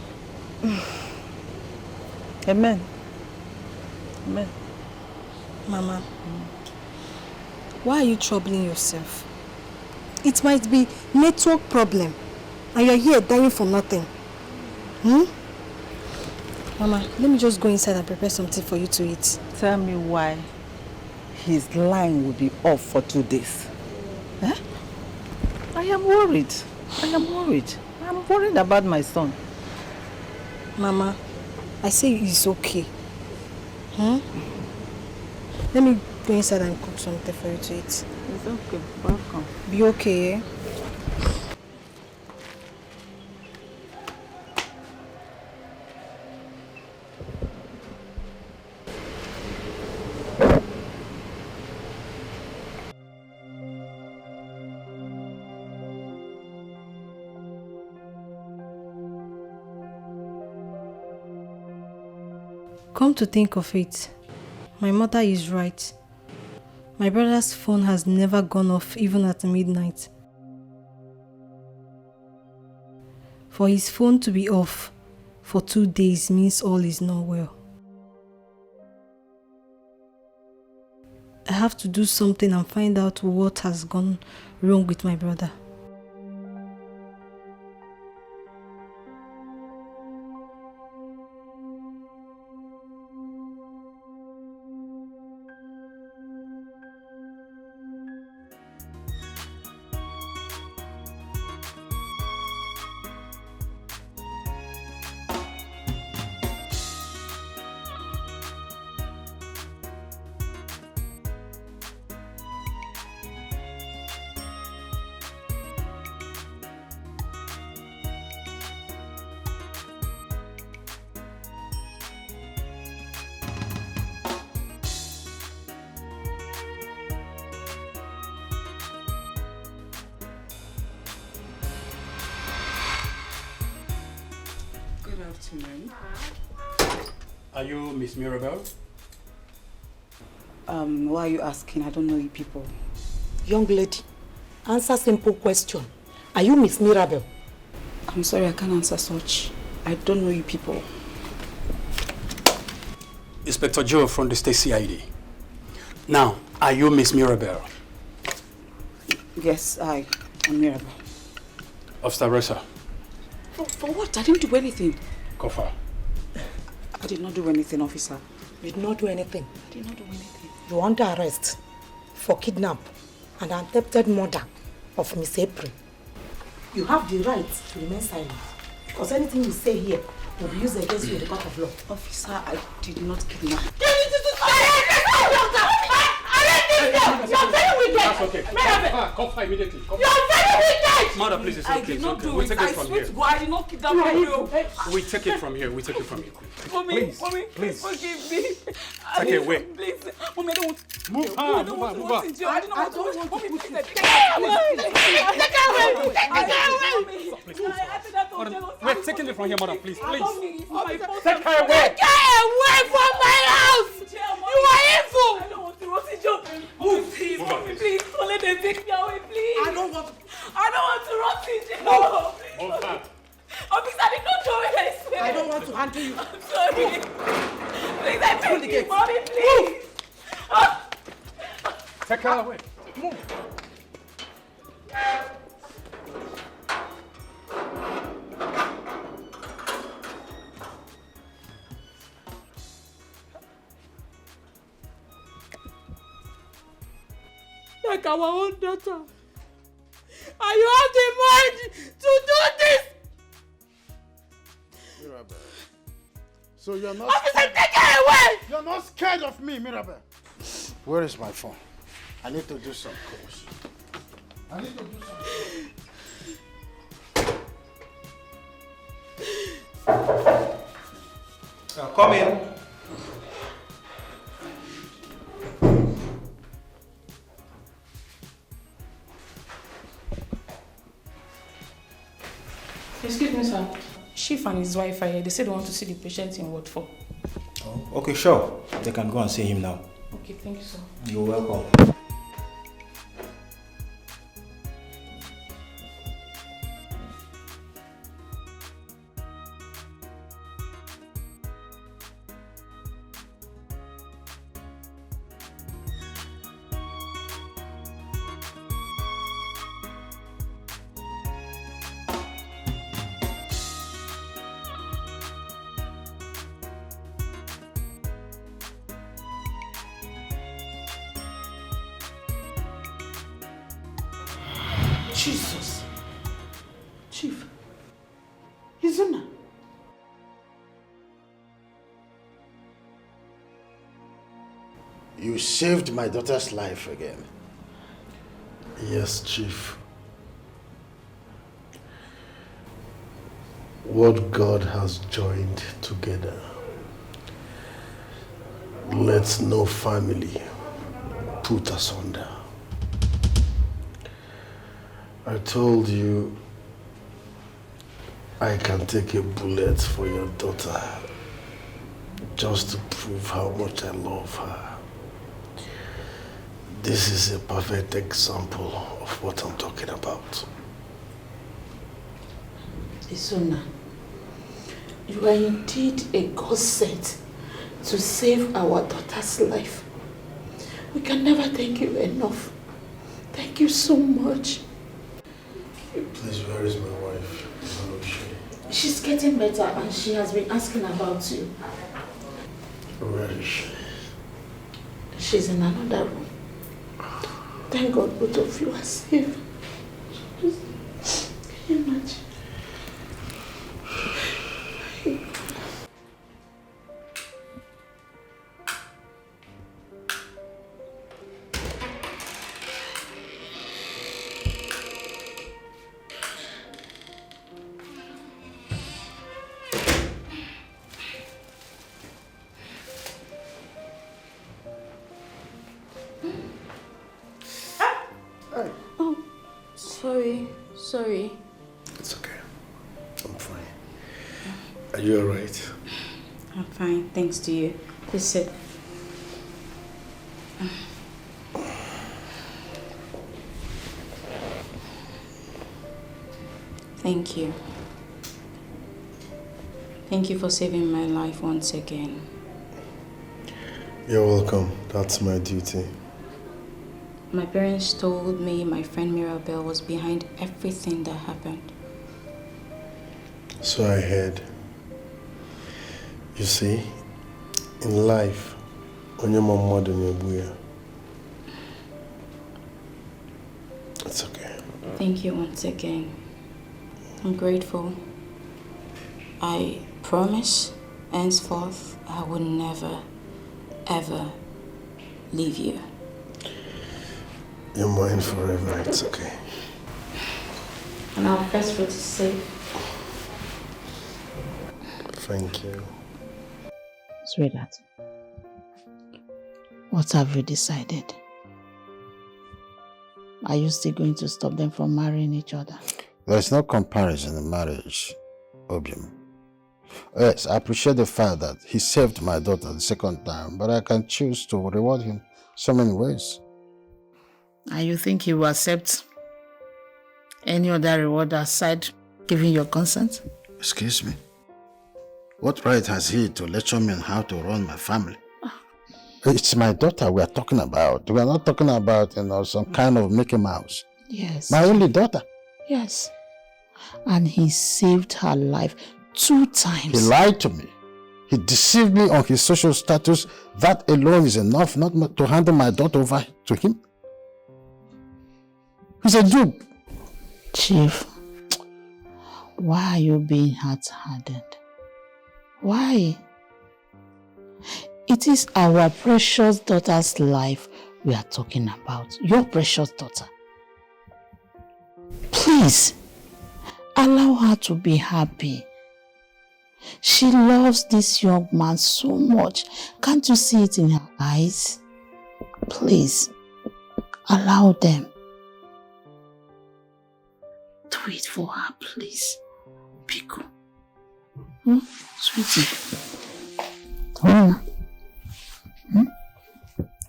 Amen. Amen. Mama, why are you troubling yourself? It might be network problem, and you're here dying for nothing. Mama, let me just go inside and prepare something for you to eat. Tell me why his line will be off for 2 days. Eh? I am worried. I am worried. I am worried about my son. Mama, I say it's okay. Let me go inside and cook something for you to eat. It's okay. Welcome. Be okay, eh? Come to think of it, my mother is right. My brother's phone has never gone off even at midnight. For his phone to be off for 2 days means all is not well. I have to do something and find out what has gone wrong with my brother. Are you Miss Mirabelle? Why are you asking? I don't know you people. Young lady, answer simple question. Are you Miss Mirabelle? I'm sorry, I can't answer such. I don't know you people. Inspector Joe from the state CID. Now, are you Miss Mirabelle? Yes, I am Mirabelle. Officer Rosa. For what? I didn't do anything. Kofa. I did not do anything, officer. You did not do anything. I did not do anything. You're under arrest for kidnap and attempted murder of Miss April. You have the right to remain silent because anything you say here will be used against you in the court of law. Officer, I did not kidnap. That's okay. Kofa immediately. You're very wicked! Mother, please, it's okay. I did not do We it. take it I from swear here. to God, I did not kidnap you. We take it from here. We take it from here. Mommy, Please. forgive me. Take it away. Please, Mommy, I don't want. Move her. I don't want to rot in jail. I did not want to. Mommy, please, take it away. We're taking it from here, mother. Please. Take her away. Get away from my house! You are evil! I don't want to rot in jail. Move, please, Mommy, please. Don't let them take me away, please. I don't want to rot in jail. Move her. Officer, I did not do it, I swear. I don't want to handle you. I'm sorry. Please, I beg you, Mommy, please. Take her away. Move. Like our own daughter. And you have the mind to do this! Mirabelle. So you're not... Officer, take her away! You're not scared of me, Mirabelle. Where is my phone? I need to do some calls. I need to do some... Come in. Excuse me, sir. Chief and his wife are here. They said they want to see the patient in Ward 4. Oh, okay, sure. They can go and see him now. Okay, thank you, sir. You're welcome. Jesus. Chief. Izuna. You saved my daughter's life again. Yes, Chief. What God has joined together, let no family put asunder. I told you I can take a bullet for your daughter just to prove how much I love her. This is a perfect example of what I'm talking about. Izuna, you are indeed a God sent to save our daughter's life. We can never thank you enough. Thank you so much. Please, where is my wife? Where is she? She's getting better and she has been asking about you. Where is she? She's in another room. Thank God both of you are safe. Can you imagine? Sorry. It's okay. I'm fine. Are you alright? I'm fine, thanks to you. Please sit. Thank you. Thank you for saving my life once again. You're welcome. That's my duty. My parents told me my friend Belle was behind everything that happened. So I heard. You see, in life, onye mama do it's okay. Thank you once again. I'm grateful. I promise, henceforth, I will never, ever leave you. You're mine forever, it's okay. And our first fruit is safe. Thank you. Sweetheart, what have you decided? Are you still going to stop them from marrying each other? There's no comparison in marriage, Obium. Yes, I appreciate the fact that he saved my daughter the second time, but I can choose to reward him so many ways. And you think he will accept any other reward aside giving your consent? Excuse me? What right has he to lecture me on how to run my family? It's my daughter we are talking about. We are not talking about, some kind of Mickey Mouse. Yes. My only daughter. Yes. And he saved her life 2 times. He lied to me. He deceived me on his social status. That alone is enough not to hand my daughter over to him. He's a dupe. Chief, why are you being hard-hearted? Why? It is our precious daughter's life we are talking about. Your precious daughter. Please, allow her to be happy. She loves this young man so much. Can't you see it in her eyes? Please, allow them. Do it for her, please. Pico. Sweetie.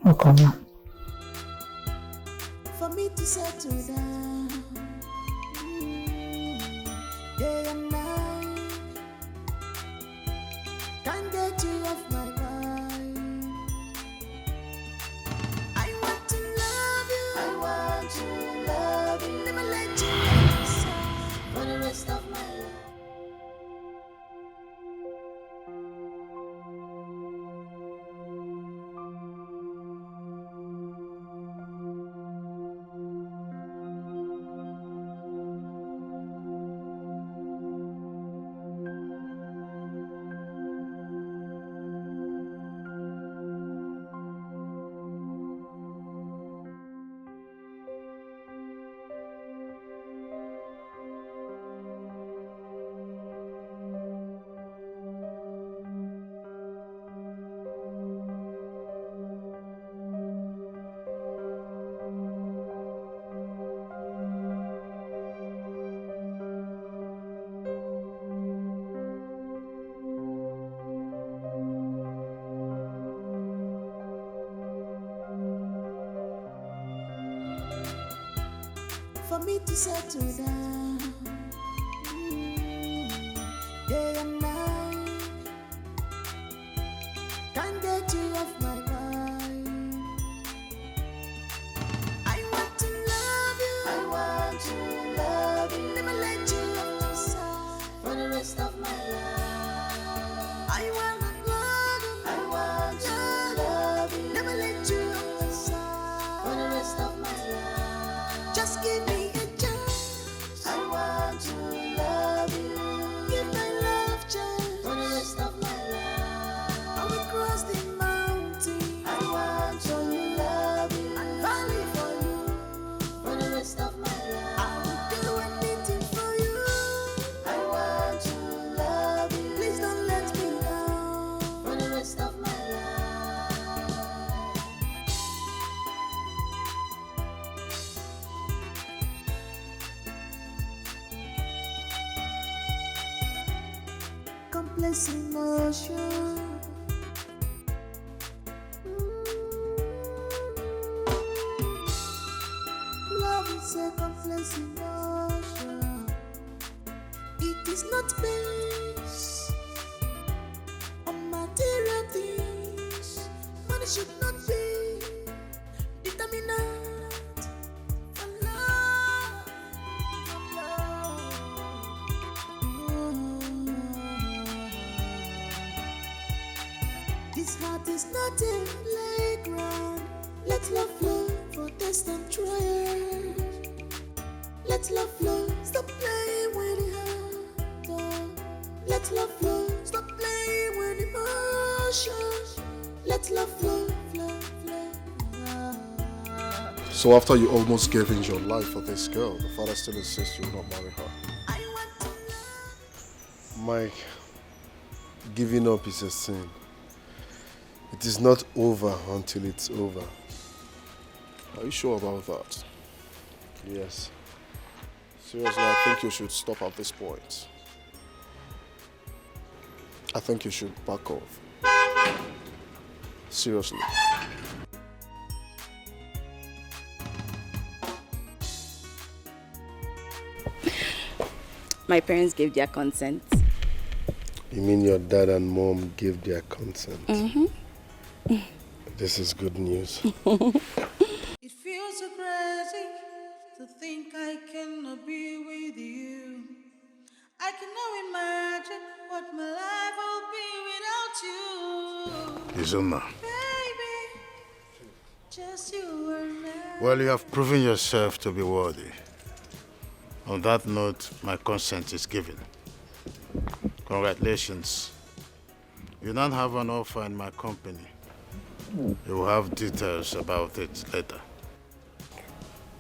Oh, come on. For me to settle down, day and night, can't get you off my mind. I want to love you, I want to love you, never let you go for the rest of my life. For me to settle down, day and night, can't get you off my mind. I want to love you, I want to love you, never let you off my side for the rest of my life. I want to love you, I want to love you, never let you off my side for the rest of my life. Just give me a chance. I want to love you. Give my love chance for the rest of my life. I will cross the mountain. I want to love you. And valley for you for the rest of my life. I will do anything for you. I want to love you. Please don't let me down for the rest of my life. Complex emotion. Love is a complex emotion. It is not based on material things. Money should not be determinant for love. This heart is not a playground. Let love flow for test and trial. Let love flow, stop playing with the heart. Oh. Let love flow, stop playing with emotions. Let love flow, flow, flow. So after you almost gave in your life for this girl, the father still insists you will not marry her. Mike, giving up is a sin. It is not over until it's over. Are you sure about that? Yes. Seriously, I think you should stop at this point. I think you should back off. Seriously. My parents gave their consent. You mean your dad and mom gave their consent? Mm-hmm. This is good news. It feels so crazy to think I cannot be with you. I cannot imagine what my life will be without you. Izuma, Baby, just you and I. well, you have proven yourself to be worthy. On that note, my consent is given. Congratulations. You don't have an offer in my company. You will have details about it later.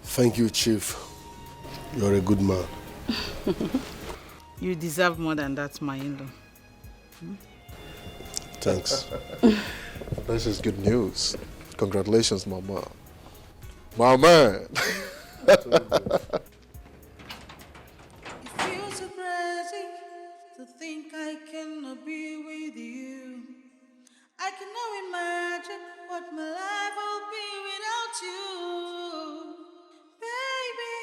Thank you, Chief. You're a good man. You deserve more than that, my in-law. Thanks. This is good news. Congratulations, Mama. My man. It feels so crazy think I cannot be with you. I cannot imagine what my life will be without you. Baby,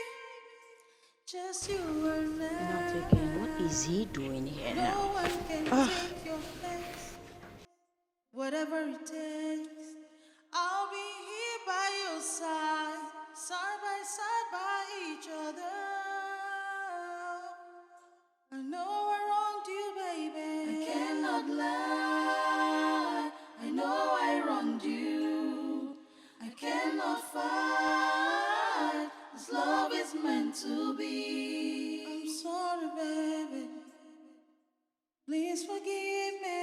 just you and I. Not again. What is he doing here No now? one can take your place. Whatever it takes, I'll be here by your side, side by each other. I know I wronged you, baby. I cannot lie. I know I wronged you. I cannot fight. This love is meant to be. I'm sorry, baby. Please forgive me.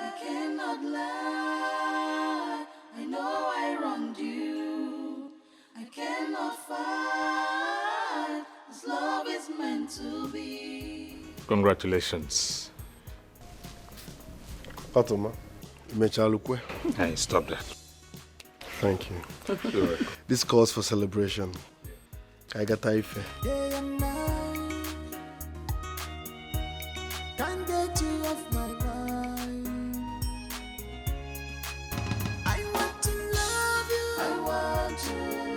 I cannot lie. I know I wronged you. I cannot fight. This love is meant to be. Congratulations. Fatoma, Mechalukwe. Hey, stop that. Thank you. You're welcome. This calls for celebration. I got Ife. Day and night, can't get you off my mind. I want to love you. I want to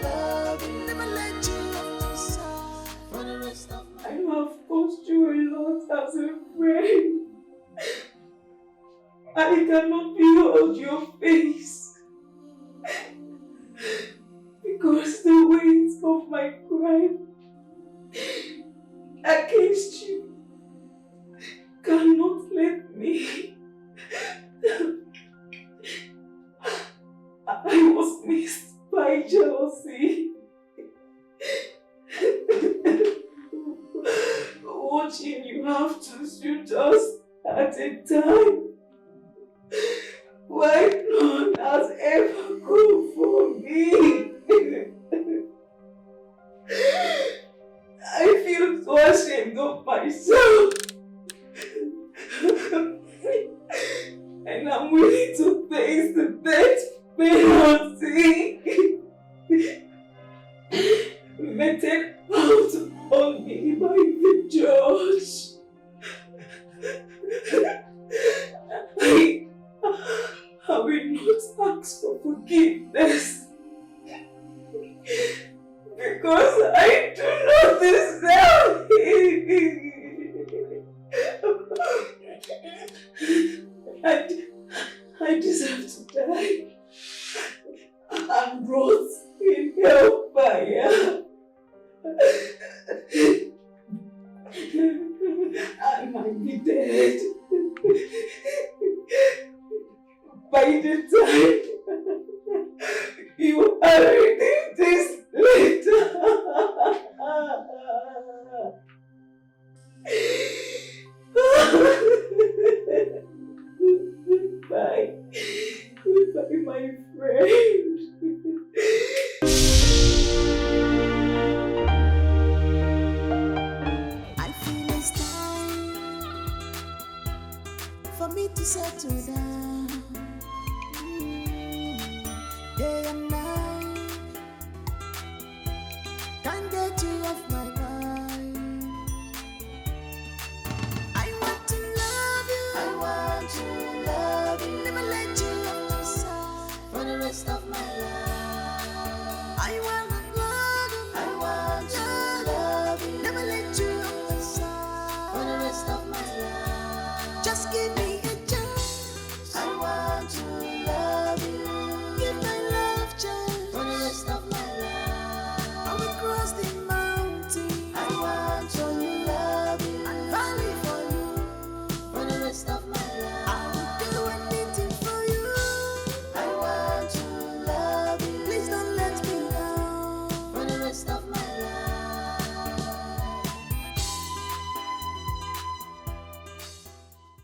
love you. Never let you off my side for the rest of my life. I know I've caused you a lot as a friend. I cannot behold your face because the weight of my crime against you cannot let me. I was missed by jealousy. Watching you have to shoot us at a time why none has ever come for me. I feel so ashamed of myself. And I'm willing to face the death penalty. Meted out on me by the judge. I will not ask for forgiveness because I do not deserve it. I deserve to die. I'm brought in hellfire. I might be dead by the time you are reading this letter. Goodbye. Goodbye, my friend.